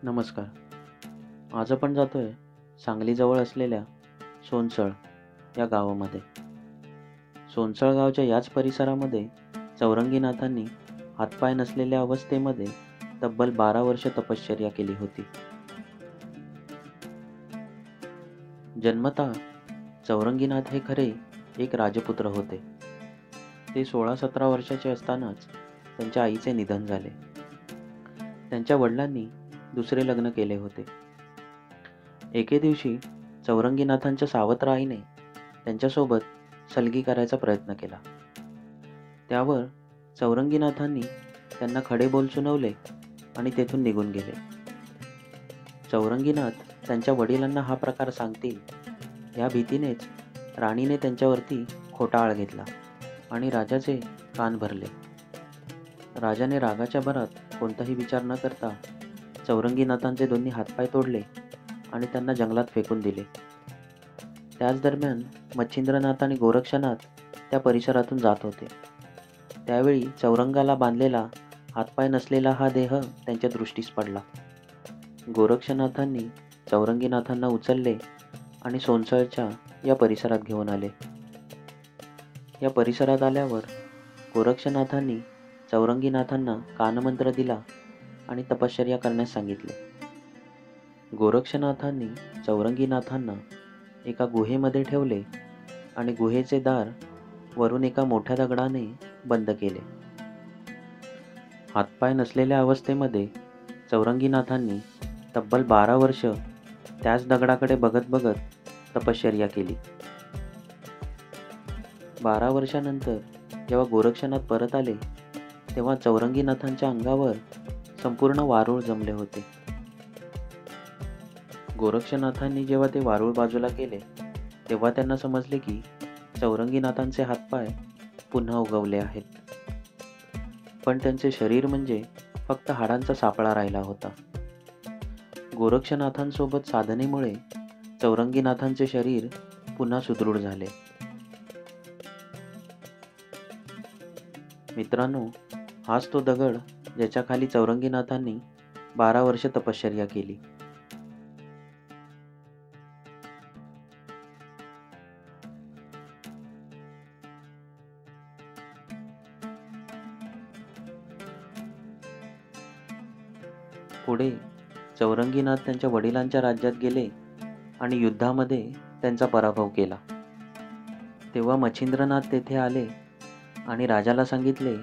नमस्कार. आज आपण जातोय सांगलीजवळ असलेल्या सोनसळ या गावामध्ये. सोनसळ गावच्या याच परिसरामध्ये चौरंगीनाथांनी हातपाय नसलेल्या अवस्थेमध्ये तब्बल 12 वर्ष तपश्चर्या केली होती. जन्मतः चौरंगीनाथ हे खरे एक राजपुत्र होते. ते 16-17 वर्षाचे असतानाच त्यांच्या आईचे निधन झाले. त्यांच्या वडिलांनी दुसरे लग्न केले होते. एके दिवशी चौरंगीनाथांच्या सावत्र आईने त्यांच्यासोबत सलगी करायचा प्रयत्न केला. त्यावर चौरंगीनाथांनी त्यांना खडे बोल सुनावले आणि तेथून निघून गेले. चौरंगीनाथ त्यांच्या वडिलांना हा प्रकार सांगतील या भीतीनेच राणीने त्यांच्यावरती खोटा आळ घेतला आणि राजाचे कान भरले. राजाने रागाच्या भरात कोणताही विचार न करता चौरंगीनाथांचे दोन्ही हातपाय तोडले आणि त्यांना जंगलात फेकून दिले. त्याच दरम्यान मच्छिंद्रनाथ आणि गोरक्षनाथ त्या परिसरातून जात होते. त्यावेळी चौरंगाला बांधलेला हातपाय नसलेला हा देह त्यांच्या दृष्टीस पडला. गोरक्षनाथांनी चौरंगीनाथांना उचलले आणि सोनसळच्या या परिसरात घेऊन आले. या परिसरात आल्यावर गोरक्षनाथांनी चौरंगीनाथांना कानमंत्र दिला आणि तपश्चर्या करण्यास सांगितले. गोरक्षनाथांनी चौरंगीनाथांना एका गुहेमध्ये ठेवले आणि गुहेचे दार वरून एका मोठ्या दगडाने बंद केले. हातपाय नसलेल्या अवस्थेमध्ये चौरंगीनाथांनी तब्बल 12 वर्ष त्याच दगडाकडे बघत बघत तपश्चर्या केली. 12 वर्षानंतर जेव्हा गोरक्षनाथ परत आले तेव्हा चौरंगीनाथांच्या अंगावर संपूर्ण वारूळ जमले होते. गोरक्षनाथांनी जेव्हा ते वारूळ बाजूला केले तेव्हा त्यांना समजले की चौरंगीनाथांचे हातपाय पुन्हा उगवले आहेत. पण त्यांचे शरीर म्हणजे फक्त हाडांचा सापळा राहिला होता. गोरक्षनाथांसोबत साधनेमुळे चौरंगीनाथांचे शरीर पुन्हा सुदृढ झाले. मित्रांनो, हाच तो दगड ज्याच्या खाली चौरंगीनाथांनी 12 वर्ष तपश्चर्या केली. पुढे चौरंगीनाथ त्यांच्या वडिलांच्या राज्यात गेले आणि युद्धामध्ये त्यांचा पराभव केला. तेव्हा मच्छिंद्रनाथ तेथे आले आणि राजाला सांगितले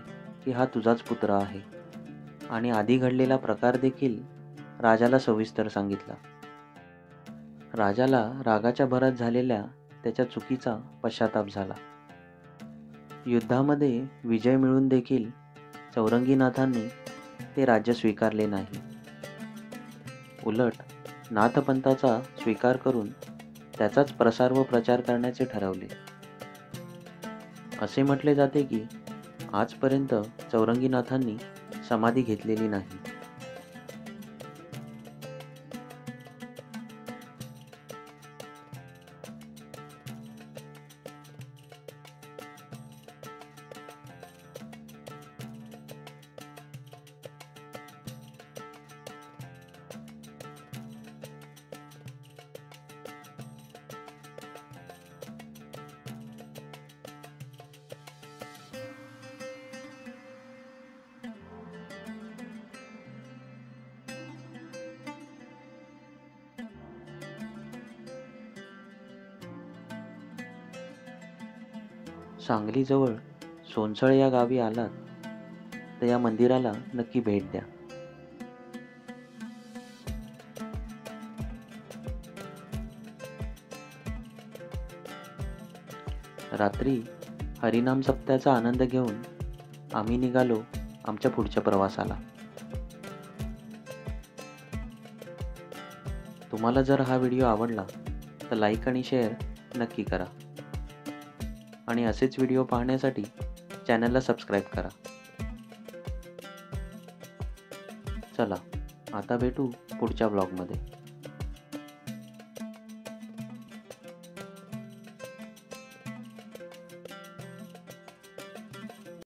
की हा तुझाच पुत्र आहे आणि आधी घडलेला प्रकार देखील राजाला सविस्तर सांगितला. राजाला रागाच्या भरात झालेल्या त्याच्या चुकीचा पश्चाताप झाला. युद्धामध्ये विजय मिळून देखील चौरंगीनाथांनी ते राज्य स्वीकारले नाही. उलट नाथपंथाचा स्वीकार करून त्याचाच प्रसार व प्रचार करण्याचे ठरवले. असे म्हटले जाते की आजपर्यंत चौरंगीनाथांनी समाधी घेतलेली नाही. सांगलीजवळ सोनसळ या गावी आलात तर या मंदिराला नक्की भेट द्या. रात्री हरिनाम सप्त्याचा आनंद घेऊन आम्ही निघालो आमच्या पुढच्या प्रवासाला. तुम्हाला जर हा व्हिडिओ आवडला तर लाईक आणि शेअर नक्की करा आणि असेच व्हिडिओ पाहण्यासाठी चॅनलला सबस्क्राईब करा. चला आता भेटू पुढच्या ब्लॉगमध्ये.